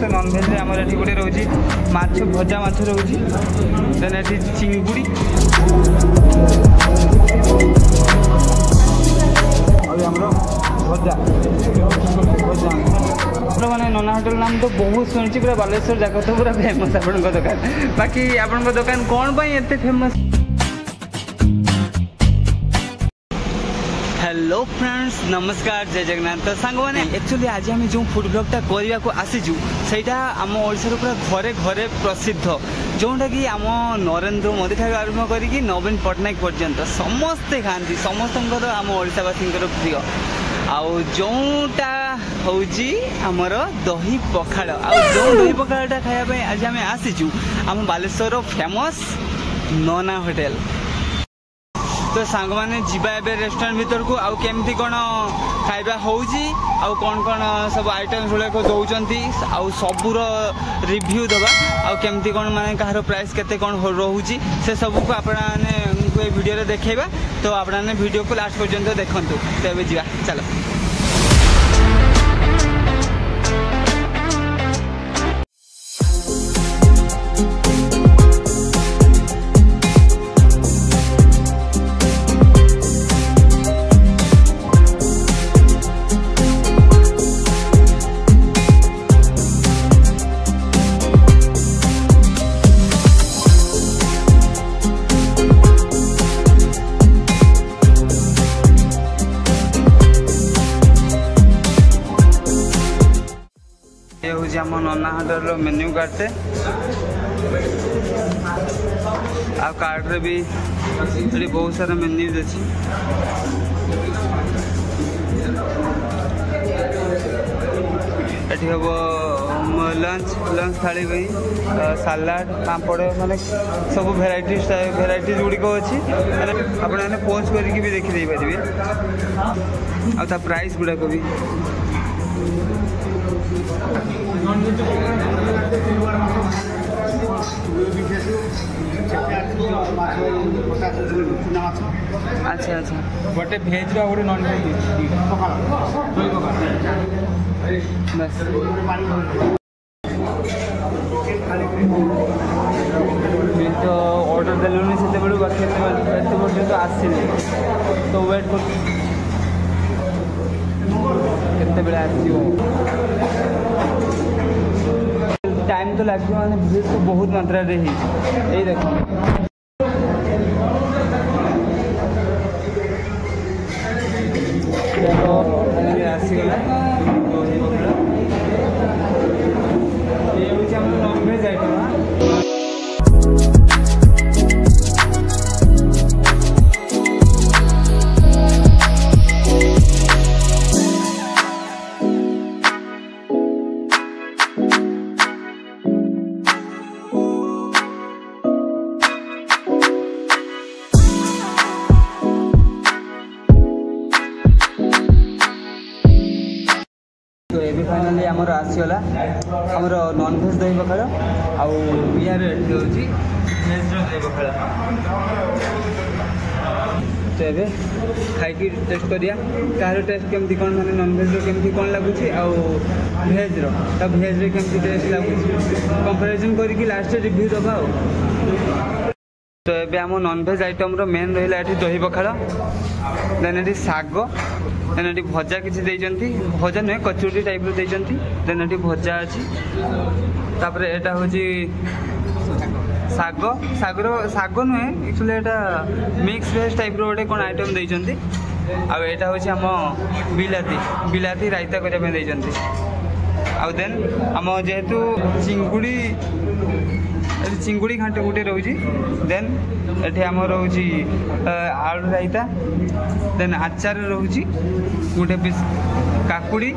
तो नॉनभेज रे हमर एठी गोटे रहउची माछ भजा माछ रहउची देन एठी चिंगुड़ी अभी हमरो भजा मैंने नना होटेल नाम तो बहुत शुणी पूरा बालेश्वर जाक तो पूरा फेमस आपण दुकान बाकी आपण दुकान कौन पाई एते फेमस। हेलो फ्रेंड्स नमस्कार जय जगन्नाथ तो सांग मैंने एक्चुअली आज आम जो फूड ब्लॉगटा करने को आसीचु सेटा आम ओडिशार पूरा घरे घरे प्रसिद्ध जोटा कि आम नरेंद्र मोदी ठार आरंभ करके नवीन पट्टनायक पर्यंत समस्ते खाती समस्त आम ओडिशावासी प्रिय आउ जोटा हूँ आमर दही पखाड़ जो दही पखाड़ा खायापी आज आम आसीचु आम बालेश्वर फेमस नना होटेल तो सांग मैंने जीवा एबे रेस्टोरेंट भीतर को आउ केमती कौन खाइबा होउजी आउ कौन कौन सब आइटम गुड़ाक दौरान आउ सबूर रिव्यू दबा आउ केमती कौन माने कहार प्राइस केते कौन रोची से सब को आपने वीडियो देखा तो आपने वीडियो को लास्ट पर्यंत देखु तो ये जा चलो। आम नना होटेल मेन्यू कार्डटे आ कार्ड रे भी ये बहुत सारा मेन्यूज अच्छी ये हम लंच थाली भी सालाड पापड़ माने सब भेराइटीज गुड़िक अच्छी आपने पोस्ट करके भी देखी पारे आ प्राइस गुड़ाक भी अच्छा अच्छा गोटे भेज गोटे नॉन भेज बस तो ऑर्डर देलुनी से बाकी एत पर्यटन आसनी तो वेट कर टाइम तो लगे मैंने भीड़ तो बहुत मात्रा रे ही यही देख आसीगला ये हूँ नॉनभेज आइटम फाइनाली आमर आसीगला आमर नॉनभेज दही पखाड़ आउ बिहार भेज दही पखाड़ तो ये खाई टेस्ट करिया कार टेस्ट केमती कौन मैंने नॉनभेज केमती कौन लगुच भेज भेज केमती टेस्ट लगुच कंपैरिजन करके लास्ट रिव्यू दबा तो ये आम नॉनभेज आइटम रो मेन रहा ये दही पखाड़ देन ये साग देन ये भजा किसी भजा नुहे कचुरी टाइप देन ये भजा अच्छी तापर एटा हूँ साग सागर साग नुहे एक्चुअली यहाँ मिक्स वेज टाइप रोटे कौन आइटम देती आईटा हूँ आम बिलाती बिलाती रायता करने आउ देन आम जेहेतु चिंगुड़ी चिंगुड़ी घाट गोटे रोचे देन ये आम रोचे आलू रायता देन आचार रोचे गोटे पीस काकुड़ी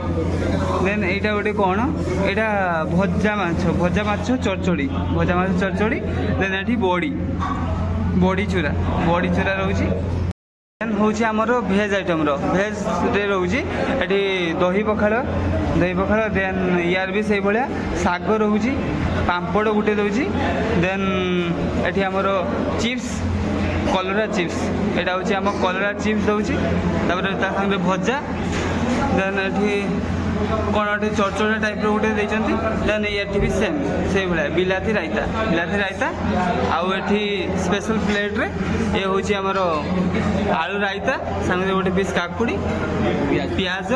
देन यहाँ गोटे कौन यहाँ भजा माछ चरचड़ी भजा माछ चरचड़ी देन ये बड़ी चूरा रोचे देन हूँ आमर भेज आइटम भेज रोचे ये दही पखाड़ देन यार भी से भाया साग रोचे पापड़ गोटे दूसरी देन ये आमर चिप्स कलरा चिप्स यहाँ हूँ आम कलरा चिप्स दूसरी भजा देन ये कौन गोटे चरचरा टाइप गोटे देन ये भी सेम से भाया बिलाती रायता आउ एठी स्पेशल प्लेट रे ये हूँ आमर आलू रायता सामने गोटे पीस काकुड़ी पियाज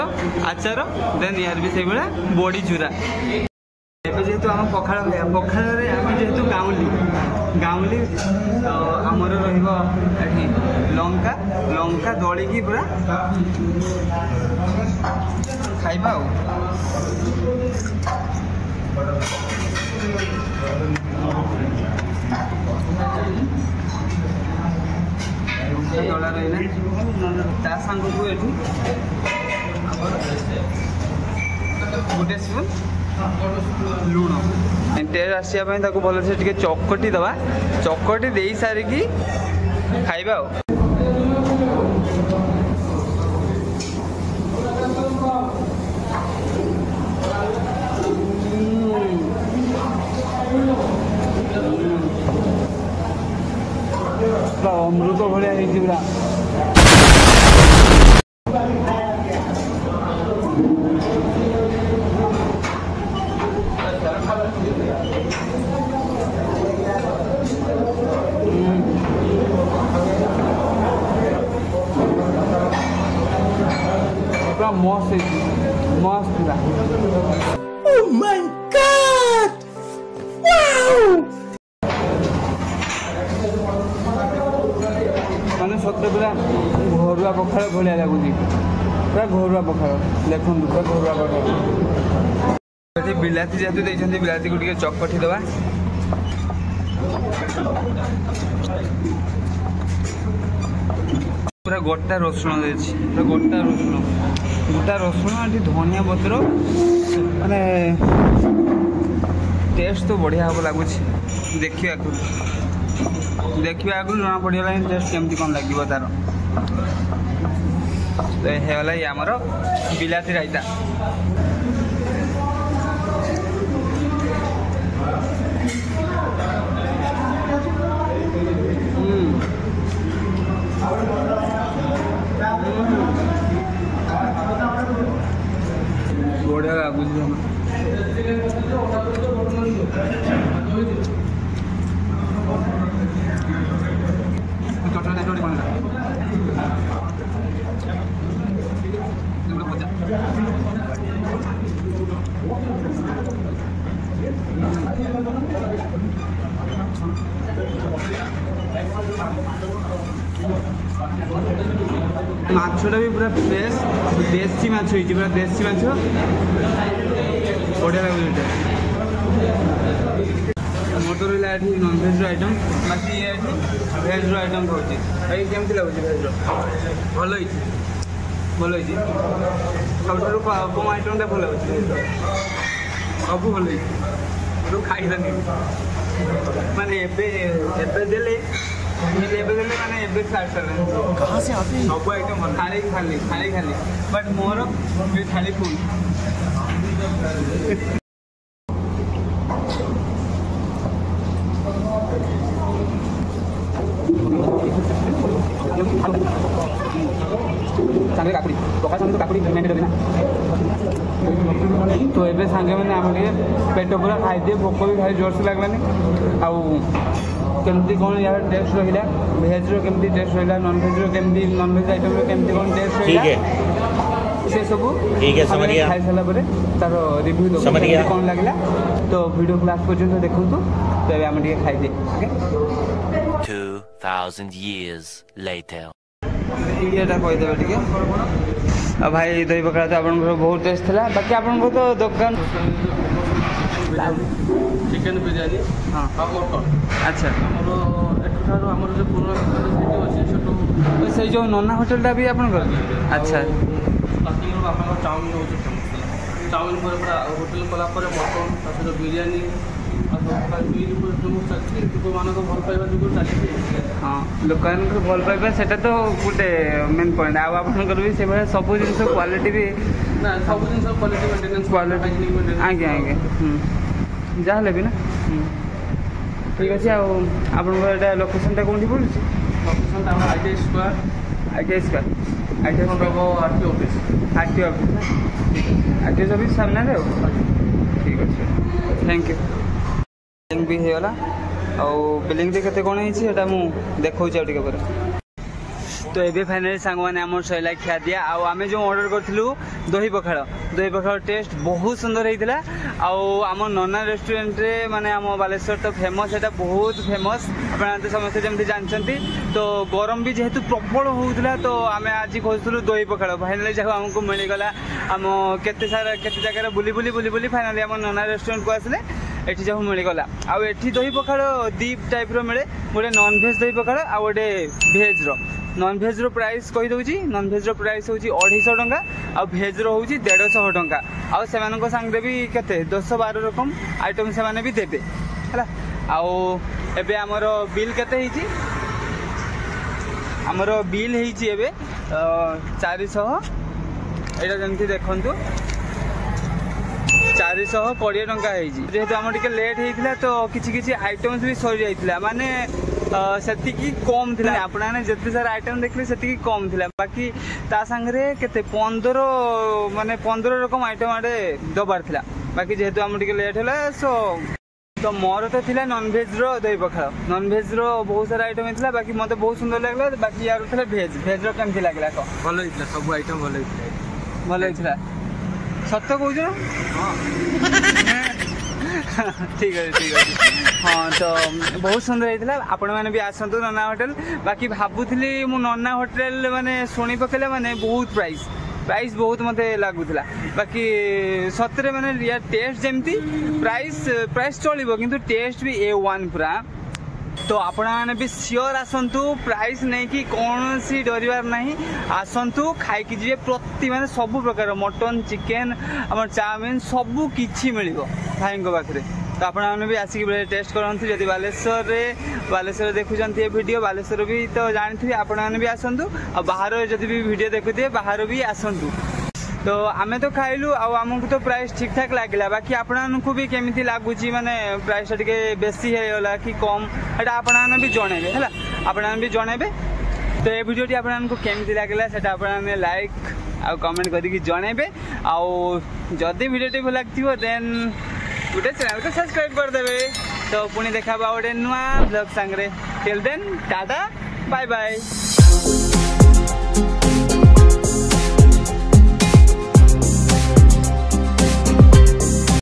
आचार देन यार भी से भाया बड़ी चूरा जेहेतु आम पखाड़ खाया पखाड़ आम जेहेतु गाँवली तो आमर रही लंका दलिकी पूरा खाइबा दला रही ता सांग को एठी गोटे स्पून लुण टेस्ट आसवाई भल से चकटी दवा चकटी दे सारिकी खाइबा अमृत भाया पूरा मस्त पूरा Oh my God! Wow! मैंने सत्य पूरा घरुआ पखाड़ भाया लगुच पूरा घरुआ पखाड़ देखो पूरा घरुआ पखाड़ बिलाती जेहतु देखते बिलाती को चकटी दवा पूरा गोटा रसुण देछि पूरा गोटा रसुण धनिया पत्र माने टेस्ट तो बढ़िया हम लगुच देखा आगु जना पड़ा टेस्ट केमती कौन लगे तार तो ये ये आमर बिलाती रायता बढ़िया लगुच माछटा भी पूरा फ्रेश देसी माछ पूरा देसी माछ बढ़िया लगे मोर तो रहा ये नॉनभेज आइटम बाकी ये भेज आइटम कहूँ भाई केमती लगुच भेज भल भल सब कम आइटमटा भल लगे सब भल खाइलानी माने देले माने कहाँ से आते हैं? सब आइटम खाली बट मोर खाली फुल सांगे काकुड़ी पका सामने तो काकुड़ी मेंटेन देना तो एबे सांगे मैंने आम पेट पूरा खाई दिए भोक भी भाई जोर से लगलानी आउ केमती कौन यार टेस्ट रहा भेज केमती टेस्ट रहा नॉनभेज केमती नॉनभेज आइटम केमती कौन टेस्ट रहा से सब खाई सारा पर तार रिव्यू दो कौन लगे तो वीडियो क्लास पर्यंत देखु तो ये आम खाई दिए 2000 years later ये कहीदेवे टे भाई दही पकड़ा तो आप बहुत टेस्ट था बाकी आप तो दुकान चिकेन बिरयानी हाँ अच्छा आमर जो पुराना छोट से जो नन्ना होटेलटा भी आप अच्छा बापा चाउमिन हो चाउमिन पर पूरा होटेल कलापर मटन तक बिरयानी हाँ लोकान भल पाइबा से तो गोटे मेन पॉइंट आपर भी से भाई सब जिन क्वालिटी भी ना सब जिन क्वालिटी आज्ञा आज्ञा जहाँ भी ना ठीक अच्छे आप लोकेशन कौन पड़े location ITI square ITI square ITES ହେବ ଆର୍ଟି ଅଫିସ୍। ଆର୍ଟି ଅଫିସ୍ ନା ଆର୍ଟିଏସ୍ ଅଫିସ୍ ସାମ୍ନାରେ ଆଉ ଠିକ୍ ଅଛି ଥ୍ୟାଙ୍କ ୟୁ। ବିଲିଂ ବି ହେଇଗଲା ଆଉ ବିଲିଂରେ କେତେ କ'ଣ ହେଇଛି ସେଇଟା ମୁଁ ଦେଖାଉଛି ଆଉ ଟିକେ ପରେ। तो ये फाइनाली सांग मैंने आम सैला खिया दिया आउ आम जो ऑर्डर करूँ दही पखाड़ टेस्ट बहुत सुंदर होता आम नन्ना रेस्टोरेंट रे माने आम बालेश्वर तो फेमस है बहुत फेमस आप समस्ते जमी जानते तो गरम भी जेहेतु प्रबल होता तो आम आज खोजुलु दही पखाड़ फाइनाली जहाँ आमको मिलगला आम केते जगह बुली बुली बुली बुली फाइनाली आम नन्ना रेस्टोरेंट को आसिले एठी जहाँ मिलगला आउ एठी दही पखाड़ दी टाइप रो मिले गोटे नॉनभेज दही पखाड़ आ गोटे भेज रो नॉनभेज रो प्राइस कही दूची नॉनभेज रो प्राइस होची 250 टंका आ भेज रो होची 150 टंका आ सेमानक संगे भी केते 10-12 रकम आइटम से माने भी देबे हला आउ एबे हमर बिल केते हिची हमर बिल हिची एबे 400 एटा जंती देखंतु 420 टंका होती जेहेतु आम टे लेट होता तो किसी आइटम्स भी सरी जाइए माने से कम थी आपने जिते सारा आइटम देखले से कम थी बाकी ता सांगे केते 15 माने 15 रकम आइटम आड़े दबार थिला बाकी जेहेतु आम टे लेट है सो तो मोर तो थिला नॉनभेज रो दही पखाड़ नॉनभेज रो बहुत सारा आइटम थी बाकी मत बहुत सुंदर लगला बाकी यार था भेज भेज रो केमती लगला भल होता सब आइटम भल होता भल होता सत कौच ठीक है ठीक है हाँ तो बहुत सुंदर होता आपण मैंने भी आसतु नन्ना होटेल बाकी भावुली मु नन्ना होटेल माने शुणी पकेले माने बहुत प्राइस बहुत मत लगुला बाकी सतरे माने यार टेस्ट जमती प्राइस चलो किंतु टेस्ट भी A1 पूरा तो आपण मैंने भी सियोर आसतु प्राइस नहीं कि कौन सी डरबार नहीं आसतु खाई जी प्रति माने सब प्रकार मटन चिकेन आम चाउमिन सबू किछि मिलिबो भाई पाखे तो आपण मैंने भी आसिक टेस्ट करते जदि बालेश्वर देखुंत ये वीडियो बालेश्वर भी तो जानते आपण मैंने भी आसतु आ बाहर जदि भी वीडियो देखुए बाहर भी आसतु तो आमे तो खाइलु आमको तो प्राइस ठीक ठाक लगे बाकी आपको भी केमी लगुच माने प्राइस टे बेसी होगा कि कम एटा आपने भी जनइबे है आपने भी जनइबे तो ये वीडियो आपको केमी लगे से लाइक आ कमेंट करके जनइबे आदि वीडियो भल लगे देन गोटे चैनल को सब्सक्राइब करदे तो पुणी देखा गोटे नुआ ब्लॉग सांगे till then tata bye bye.